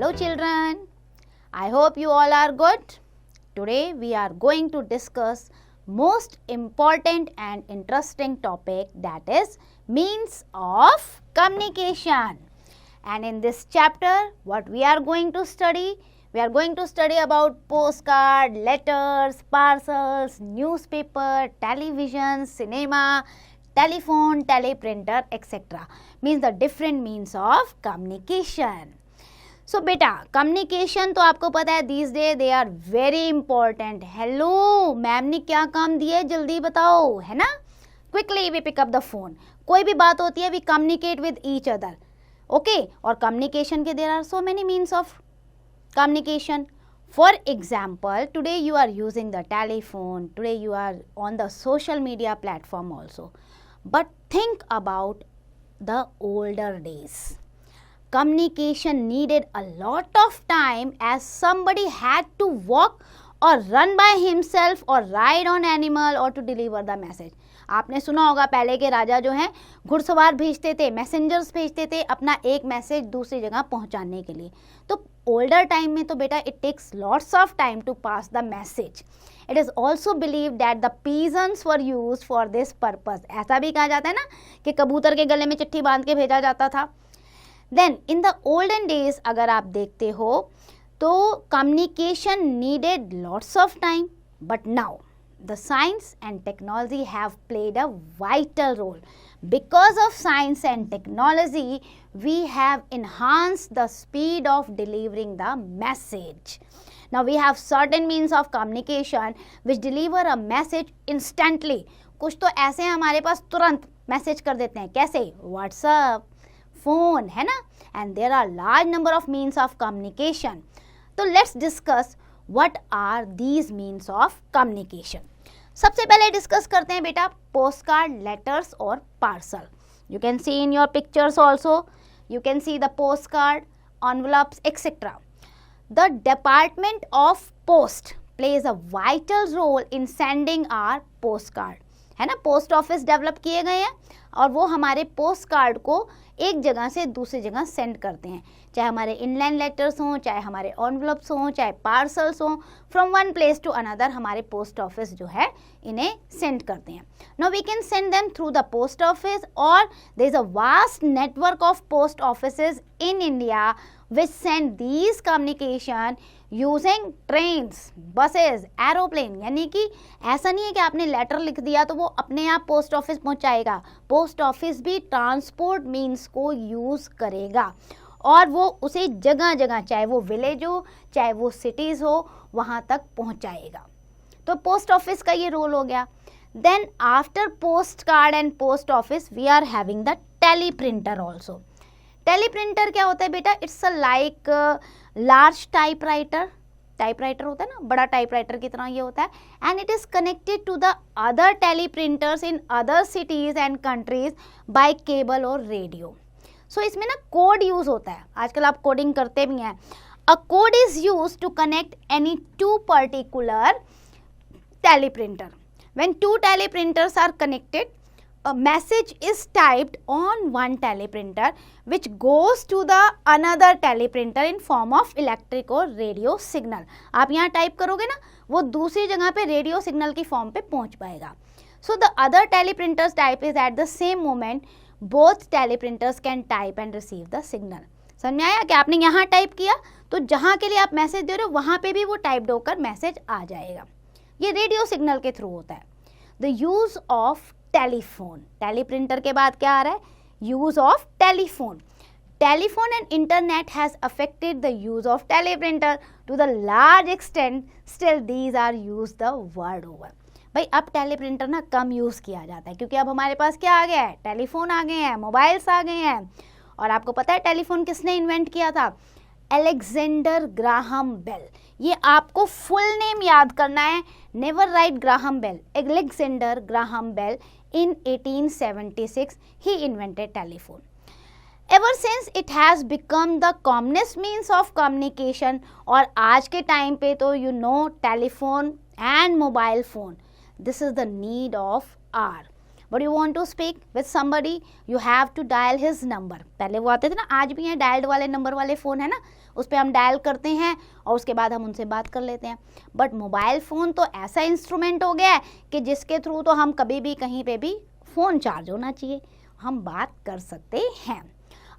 Hello children, I hope you all are good. Today we are going to discuss most important and interesting topic, that is means of communication. And in this chapter what we are going to study? We are going to study about postcard, letters, parcels, newspaper, television, cinema, telephone, teleprinter, etc. Means the different means of communication. So बेटा communication तो आपको पता है these days they are very important. Hello ma'am ने क्या काम दिया है जल्दी बताओ, है ना? Quickly we pick up the phone. कोई भी बात होती है we communicate with each other. Okay? और communication के there are so many means of communication. For example, today you are using the telephone, today you are on the social media platform also. But think about the older days. Communication needed a lot of time as somebody had to walk or run by himself or ride on animal or to deliver the message. आपने सुना होगा पहले के राजा जो हैं घुड़सवार भेजते थे, मैसेंजर्स भेजते थे अपना एक मैसेज दूसरी जगह पहुंचाने के लिए. तो ओल्डर टाइम में तो बेटा it takes lots of time to pass the message. It is also believe that the pigeons were use for this purpose. ऐसा भी कहा जाता है ना कि कबूतर के गले में चिट्ठी बांध के भेजा जाता था. Then in the olden days अगर आप देखते हो तो communication needed lots of time, but now the science and technology have played a vital role. Because of science and technology, we have enhanced the speed of delivering the message. Now we have certain means of communication which deliver a message instantly. कुछ तो ऐसे हैं हमारे पास तुरंत message कर देते हैं. कैसे? व्हाट्सएप, फोन, है ना? And there are large number of means of communication. So let's discuss what are these means of communication. सबसे पहले डिस्कस करते हैं बेटा पोस्ट कार्ड, लेटर्स और parcel. You can see in your pictures also, you can see the postcard, envelopes etcetera. The department of post plays a vital role in sending our postcard, है ना? Post office develop किए गए हैं और वो हमारे post card को एक जगह से दूसरी जगह सेंड करते हैं, चाहे हमारे इनलैंड लेटर्स हों, चाहे हमारे एनवलप्स हों, चाहे पार्सल्स हों. From one place to another हमारे पोस्ट ऑफिस जो है इन्हें सेंड करते हैं. Now we can send them through the post office और there is a vast network of post offices in India which send these communication using trains, buses, aeroplane. यानी कि ऐसा नहीं है कि आपने लेटर लिख दिया तो वो अपने आप पोस्ट ऑफिस पहुंचाएगा. पोस्ट ऑफिस भी ट्रांसपोर्ट मीन्स को यूज़ करेगा और वो उसे जगह जगह, चाहे वो विलेज हो चाहे वो सिटीज़ हो, वहाँ तक पहुँचाएगा. तो पोस्ट ऑफिस का ये रोल हो गया. Then after postcard and post office we are having the teleprinter also. Teleprinter क्या होता है बेटा? It's a like large typewriter. Typewriter होता है ना, बड़ा टाइपराइटर की तरह ये होता है. And it is connected to the other teleprinters in other cities and countries by cable और रेडियो. सो इसमें ना कोड यूज़ होता है. आजकल आप कोडिंग करते भी हैं. A code is use to connect any to particular teleprinter. When two teleprinters are connected, a message is typed on one teleprinter which goes to the another teleprinter in form of electric or radio signal. आप यहाँ type करोगे ना, वो दूसरी जगह पे radio signal की form पे पहुँच पाएगा. So the other teleprinter's type is at the same moment both teleprinters can type and receive the signal. समझ में आया कि आपने यहाँ टाइप किया तो जहाँ के लिए आप मैसेज दे रहे हो वहाँ पे भी वो टाइप्ड होकर मैसेज आ जाएगा. ये रेडियो सिग्नल के थ्रू होता है. The use of telephone. Teleprinter के बाद क्या आ रहा है? Use of telephone. Telephone and internet has affected the use of teleprinter to the large extent. Still these are use the world over. भाई अब टेलीप्रिंटर ना कम यूज़ किया जाता है क्योंकि अब हमारे पास क्या आ गया है? टेलीफोन आ गए हैं, मोबाइल्स आ गए हैं. और आपको पता है टेलीफोन किसने इन्वेंट किया था? Alexander Graham Bell. ये आपको फुल नेम याद करना है. Never write Graham Bell. Alexander Graham Bell in 1876 he invented telephone. Ever since it has become the commonest means of communication. और आज के टाइम पे तो you know telephone and mobile phone, this is the need of hour. But you want to speak with somebody, you have to dial his number. पहले वो आते थे ना, आज भी हैं डायल्ड वाले नंबर वाले फ़ोन है ना, उस पर हम डायल करते हैं और उसके बाद हम उनसे बात कर लेते हैं। बट मोबाइल फ़ोन तो ऐसा इंस्ट्रूमेंट हो गया है कि जिसके थ्रू तो हम कभी भी कहीं पे भी फ़ोन चार्ज होना चाहिए, हम बात कर सकते हैं।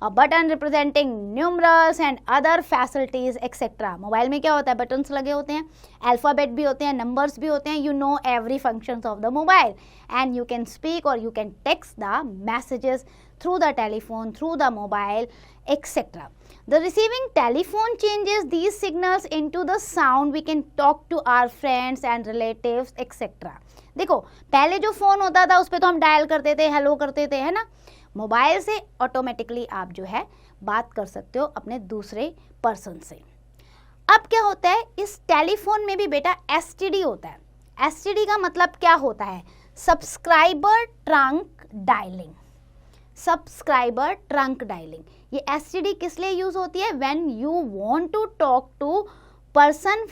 A button representing numerals and other facilities etc. Mobile में क्या होता है, बटन्स लगे होते हैं, अल्फ़ाबेट भी होते हैं, नंबर्स भी होते हैं, you know every functions of the mobile and you can speak और you can text the messages through the telephone, through the mobile etc. The receiving telephone changes these signals into the sound we can talk to our friends and relatives etc. देखो पहले जो phone होता था उस पर तो हम dial करते थे, हेलो करते थे, है ना। मोबाइल से ऑटोमेटिकली आप जो है बात कर सकते हो अपने दूसरे पर्सन से। अब क्या होता है, इस टेलीफोन में भी बेटा एसटीडी होता है। एसटीडी का मतलब क्या होता है, subscriber trunk dialling. Subscriber trunk dialling, ये एसटीडी किस लिए यूज होती है, when you want to talk to person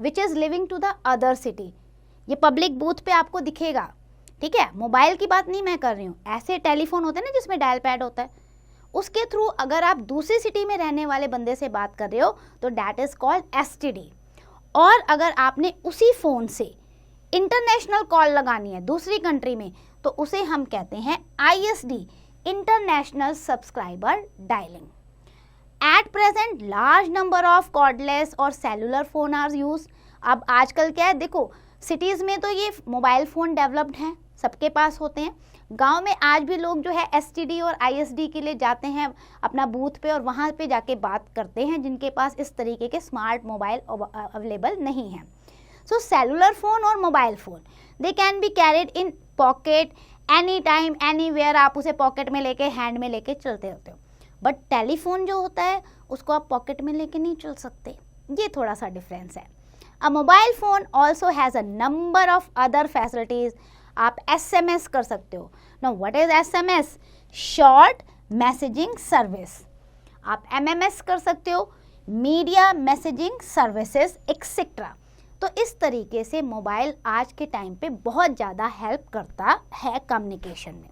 which is living to the other city. ये पब्लिक बूथ पे आपको दिखेगा, ठीक है, मोबाइल की बात नहीं मैं कर रही हूँ, ऐसे टेलीफोन होते हैं ना जिसमें डायल पैड होता है, उसके थ्रू अगर आप दूसरी सिटी में रहने वाले बंदे से बात कर रहे हो तो डैट इज कॉल्ड एसटीडी। और अगर आपने उसी फ़ोन से इंटरनेशनल कॉल लगानी है दूसरी कंट्री में तो उसे हम कहते हैं ISD, international subscriber dialling. At present large number of cordless और सेलुलर फोन आर यूज। अब आजकल क्या है, देखो सिटीज़ में तो ये मोबाइल फ़ोन डेवलप्ड हैं, सबके पास होते हैं। गांव में आज भी लोग जो है एसटीडी और आईएसडी के लिए जाते हैं अपना बूथ पे और वहाँ पे जाके बात करते हैं जिनके पास इस तरीके के स्मार्ट मोबाइल अवेलेबल नहीं है। सो सेलुलर फ़ोन और mobile phone they can be carried in pocket any time anywhere, आप उसे पॉकेट में लेके हैंड में लेके चलते होते हो। बट टेलीफोन जो होता है उसको आप पॉकेट में लेके नहीं चल सकते, ये थोड़ा सा डिफरेंस है। A mobile phone also has a number of other facilities. आप SMS कर सकते हो। Now what is SMS? Short Messaging Service. आप MMS कर सकते हो, Media Messaging Services etc. तो इस तरीके से मोबाइल आज के टाइम पे बहुत ज़्यादा हेल्प करता है कम्युनिकेशन में।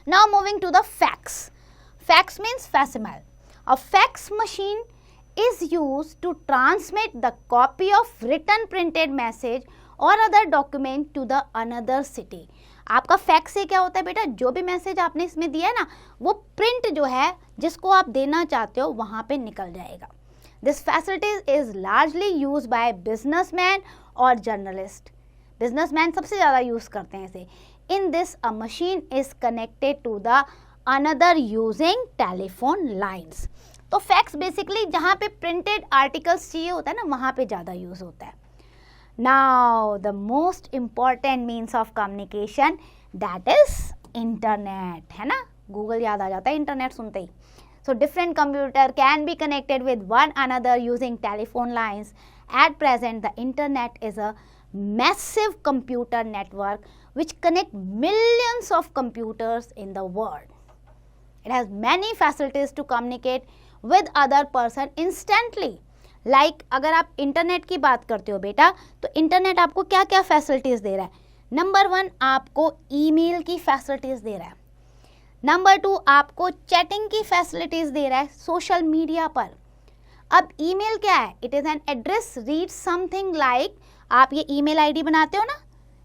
Now moving to the fax. Fax means facsimile. A fax machine is used to transmit the copy of written printed message or other document to the another city. आपका fax से क्या होता है बेटा, जो भी मैसेज आपने इसमें दिया है ना वो प्रिंट जो है जिसको आप देना चाहते हो वहाँ पे निकल जाएगा। This facility is largely use by businessman और जर्नलिस्ट। बिजनेसमैन सबसे ज़्यादा यूज़ करते हैं इसे। In this a machine is connected to the another using telephone lines. तो फैक्स बेसिकली जहाँ पे प्रिंटेड आर्टिकल्स चाहिए होता है ना वहाँ पे ज़्यादा यूज़ होता है। Now the most important means of communication that is internet, है ना, गूगल याद आ जाता है इंटरनेट सुनते ही। So different computer can be connected with one another using telephone lines. At present the internet is a massive computer network which connect millions of computers in the world. It has many facilities to communicate with other person instantly. Like अगर आप internet की बात करते हो बेटा तो internet आपको क्या क्या फैसिलिटीज़ दे रहा है। नंबर 1 आपको ईमेल की फैसिलिटीज़ दे रहा है। नंबर 2 आपको चैटिंग की फैसिलिटीज़ दे रहा है सोशल मीडिया पर। अब ईमेल क्या है, it is an address read something like, आप ये ईमेल आईडी बनाते हो ना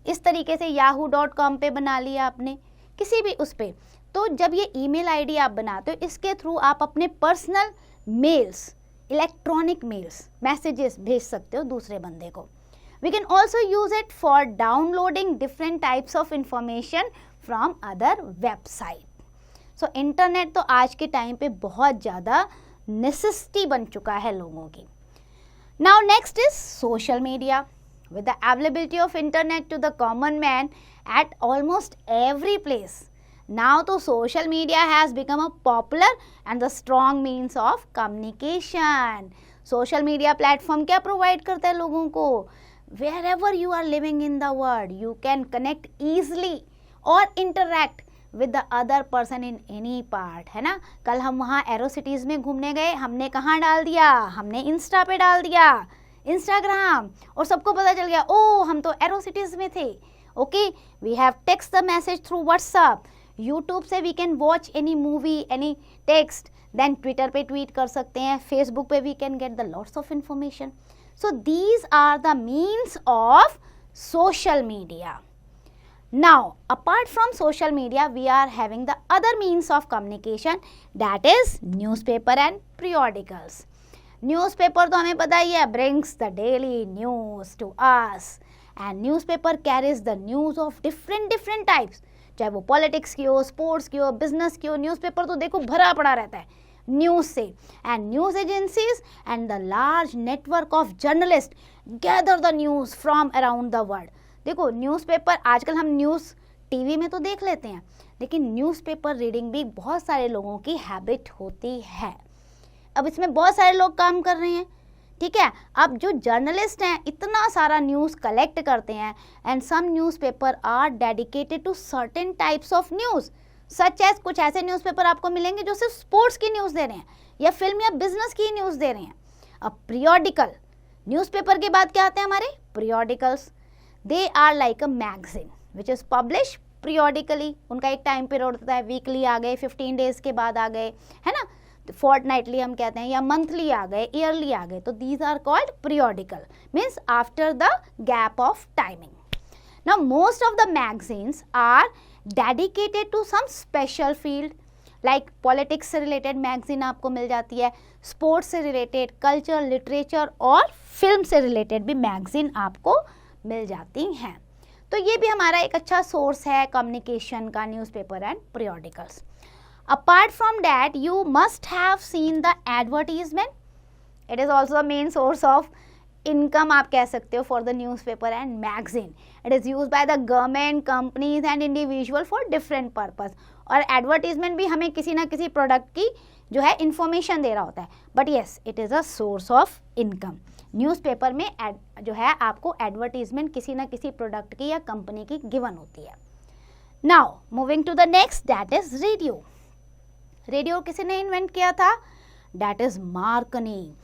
इस तरीके से yahoo.com पे बना लिया आपने किसी भी उस पर, तो जब ये ईमेल आईडी आप बनाते हो इसके थ्रू आप अपने personal mails, electronic mails, messages भेज सकते हो दूसरे बंदे को। We can also use it for downloading different types of information from other website. So internet तो आज के टाइम पे बहुत ज़्यादा नेसेसिटी बन चुका है लोगों की। Now next is social media. With the availability of internet to the common man at almost every place, now the social media has become a popular and the strong means of communication. Social media platform क्या provide करता है लोगों को, wherever you are living in the world, you can connect easily or interact with the other person in any part, है ना। कल हम वहाँ एरो सिटीज़ में घूमने गए, हमने कहाँ डाल दिया, हमने इंस्टा पे डाल दिया, इंस्टाग्राम, और सबको पता चल गया ओ हम तो एरो सिटीज़ में थे Okay, we have text the message through WhatsApp. YouTube से we can watch any movie, any text. Then Twitter पे tweet कर सकते हैं. Facebook पे we can get the lots of information. So these are the means of social media. Now, apart from social media, we are having the other means of communication, that is newspaper and periodicals. Newspaper तो हमें पता ही है, brings the daily news to us, and newspaper carries the news of different types. चाहे वो politics की हो, sports की हो, बिजनेस की हो, न्यूज़पेपर तो देखो भरा पड़ा रहता है न्यूज़ से. And news agencies and the large network of journalist gather the news from around the world. देखो न्यूज़पेपर, आजकल हम न्यूज़ टीवी में तो देख लेते हैं, लेकिन न्यूज़पेपर रीडिंग भी बहुत सारे लोगों की हैबिट होती है. अब इसमें बहुत सारे लोग काम कर रहे हैं, ठीक है. अब जो जर्नलिस्ट हैं इतना सारा न्यूज़ कलेक्ट करते हैं, and some newspaper are dedicated to certain types of news, such as कुछ ऐसे न्यूज़पेपर आपको मिलेंगे जो सिर्फ स्पोर्ट्स की न्यूज़ दे रहे हैं या फिल्म या बिजनेस की न्यूज़ दे रहे हैं. अब पीरियोडिकल, न्यूज़पेपर के बाद क्या आते हैं हमारे periodicals. They are like a magazine which is publish periodically. उनका एक टाइम पीरियड होता है, वीकली आ गए, 15 डेज के बाद आ गए, है ना, फोर्टनाइटली हम कहते हैं, या मंथली आ गए, ईयरली आ गए. तो these are called periodical, means after the gap of timing. Now most of the magazines are dedicated to some special field, like politics से रिलेटेड मैगजीन आपको मिल जाती है, स्पोर्ट्स से रिलेटेड, कल्चर, लिटरेचर और फिल्म से रिलेटेड भी magazine आपको मिल जाती हैं. तो ये भी हमारा एक अच्छा सोर्स है कम्युनिकेशन का, newspaper and periodicals. Apart from that, you must have seen the advertisement. It is also the main source of income आप कह सकते हो for the newspaper and magazine. It is used by the government, companies and individual for different purpose. और advertisement भी हमें किसी ना किसी product की जो है information दे रहा होता है. But yes, it is a source of income. Newspaper में जो है आपको advertisement किसी ना किसी product की या company की given होती है. Now, moving to the next, that is radio. Radio किसी ने इन्वेंट किया था? That is Marconi.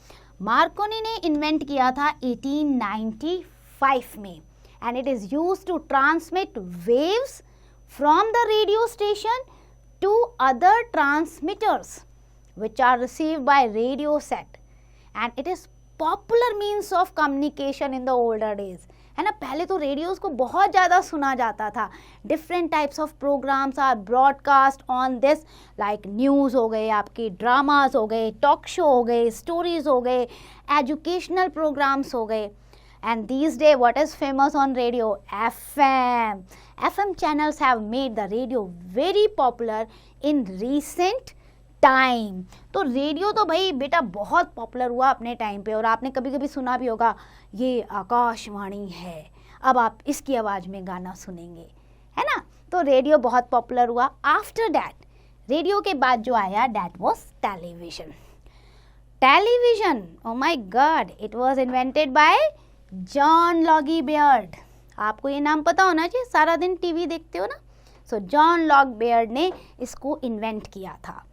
मार्कोनी ने इन्वेंट किया था 1895 में, and it is used to transmit waves from the radio station to other transmitters which are received by radio set, and it is popular means of communication in the older days. है ना, पहले तो radios को बहुत ज़्यादा सुना जाता था. Different types of programmes are broadcast on this, like news हो गए, आपकी ड्रामाज हो गए, टॉक शो हो गए, स्टोरीज हो गए, एजुकेशनल प्रोग्राम्स हो गए. And these days, what is famous on radio? FM. FM channels have made the radio very popular in recent time. तो रेडियो तो भाई बेटा बहुत पॉपुलर हुआ अपने टाइम पे, और आपने कभी कभी सुना भी होगा ये आकाशवाणी है, अब आप इसकी आवाज़ में गाना सुनेंगे, है ना. तो रेडियो बहुत पॉपुलर हुआ. आफ्टर दैट, रेडियो के बाद जो आया that was television. Television, oh my God, it was invented by John Loggy Baird. आपको ये नाम पता होना चाहिए, सारा दिन टीवी देखते हो ना. सो जॉन लॉग बेयर्ड ने इसको इन्वेंट किया था.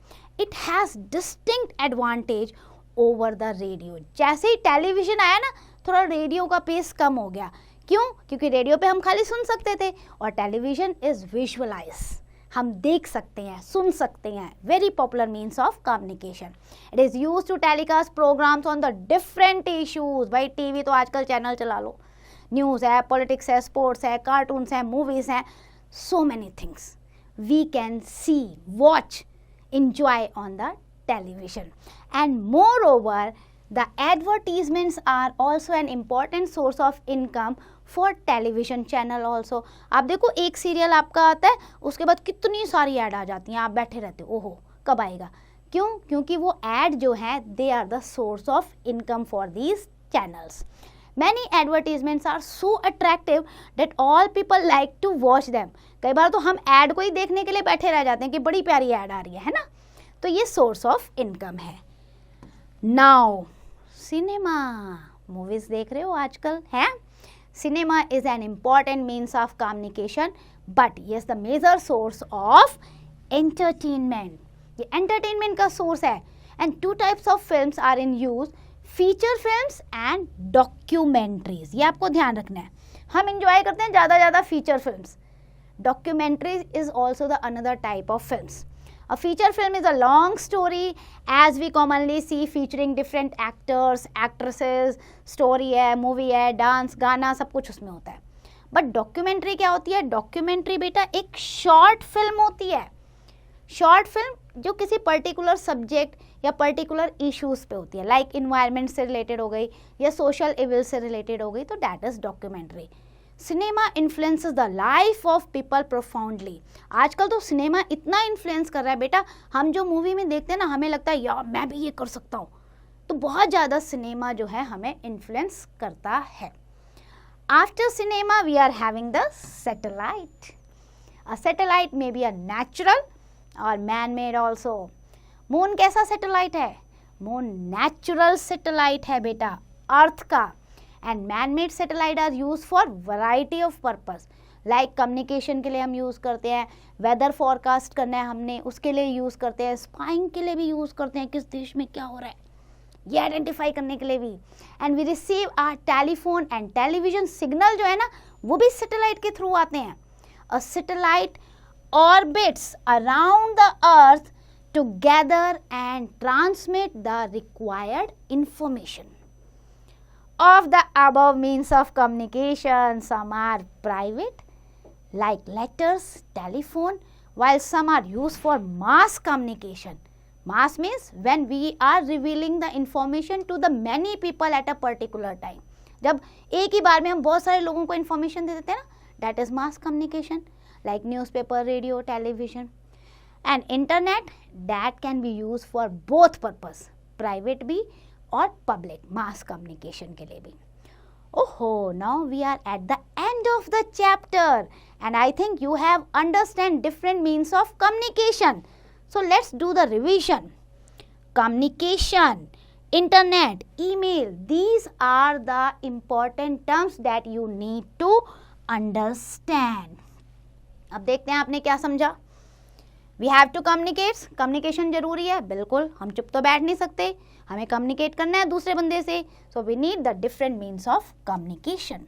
It has distinct advantage over the radio. जैसे ही टेलीविज़न आया ना, थोड़ा रेडियो का पेस कम हो गया. क्यों? क्योंकि रेडियो पे हम खाली सुन सकते थे, और टेलीविज़न इज़ विजुअलाइज, हम देख सकते हैं, सुन सकते हैं. Very popular means of communication. It is use to telecast programmes on the different issues. भाई टीवी तो आजकल चैनल चला लो, न्यूज़ है, पॉलिटिक्स है, स्पोर्ट्स है, कार्टून्स हैं, मूवीज़ हैं, so many things we can see, watch, enjoy on the television. And moreover, the advertisements are also an important source of income for television channel also. आप देखो एक serial आपका आता है, उसके बाद कितनी सारी ऐड आ जाती हैं, आप बैठे रहते हो, ओहो कब आएगा. क्यों? क्योंकि वो ऐड जो है they are the source of income for these channels. Many advertisements are so attractive that all people like to watch them. कई बार तो हम ऐड को ही देखने के लिए बैठे रह जाते हैं कि बड़ी प्यारी ऐड आ रही है ना. तो ये सोर्स ऑफ इनकम है. नाउ सिनेमा, मूवीज़ देख रहे हो आजकल हैं. Cinema is an important means of communication, but yes the major source of entertainment. ये एंटरटेनमेंट का सोर्स है. And two types of films are in use, feature films and documentaries. ये आपको ध्यान रखना है. हम इंजॉय करते हैं ज़्यादा feature films. Documentary is also the another type of films. A feature film is a long story as we commonly see featuring different actors, actresses, story है, movie है, डांस, गाना, सब कुछ उसमें होता है. बट डॉक्यूमेंट्री क्या होती है? डॉक्यूमेंट्री बेटा एक शॉर्ट फिल्म होती है. शॉर्ट फिल्म जो किसी पर्टिकुलर सब्जेक्ट या पर्टिकुलर इश्यूज पे होती है, लाइक इन्वायरमेंट से रिलेटेड हो गई या सोशल इविल से रिलेटेड हो गई, तो that is documentary. Cinema influences the life of people profoundly. आजकल तो सिनेमा इतना इन्फ्लुएंस कर रहा है बेटा, हम जो मूवी में देखते हैं ना, हमें लगता है यार मैं भी ये कर सकता हूँ. तो बहुत ज़्यादा सिनेमा जो है हमें इन्फ्लुएंस करता है. After cinema we are having the satellite. A satellite may be a natural or man made also. Moon कैसा सैटेलाइट है? मून नेचुरल सैटेलाइट है बेटा, अर्थ का. And man made satellite are use for variety of purpose, like communication के लिए हम use करते हैं, वेदर फॉरकास्ट करना है हमने उसके लिए यूज़ करते हैं, स्पाइंग के लिए भी यूज़ करते हैं, किस देश में क्या हो रहा है ये आइडेंटिफाई करने के लिए भी. And we receive our telephone and television signal जो है ना, वो भी सैटेलाइट के थ्रू आते हैं. A satellite orbits around the earth to gather and transmit the required information. Of the above means of communication, some are private like letters, telephone, while some are used for mass communication. Mass means when we are revealing the information to the many people at a particular time. जब एक ही बार में हम बहुत सारे लोगों को information दे देते हैं ना, that is mass communication, like newspaper, radio, television. And internet that can be used for both purpose, private भी और public mass communication के लिए भी. Oh, now we are at the end of the chapter and I think you have understand different means of communication. So let's do the revision. Communication, internet, email, these are the important terms that you need to understand. अब देखते हैं आपने क्या समझा. We have to communicate. Communication जरूरी है, बिल्कुल, हम चुप तो बैठ नहीं सकते, हमें कम्युनिकेट करना है दूसरे बंदे से. So we need the different means of communication.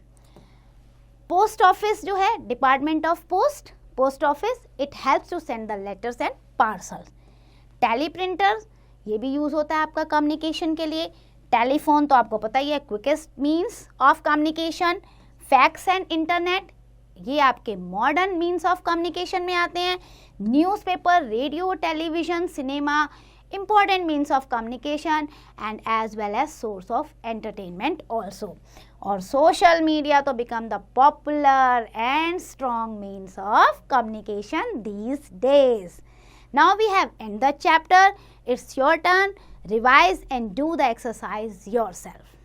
Post office जो है, department of post, post office, it helps to send the letters and parcels. Teleprinter, ये भी यूज होता है आपका कम्युनिकेशन के लिए. टेलीफोन तो आपको पता ही है, quickest means of communication. Fax and internet, ये आपके मॉडर्न मीन्स ऑफ कम्युनिकेशन में आते हैं. Newspaper, radio, television, cinema, important means of communication and as well as source of entertainment also. Or social media to become the popular and strong means of communication these days. Now we have end the chapter. It's your turn. Revise and do the exercise yourself.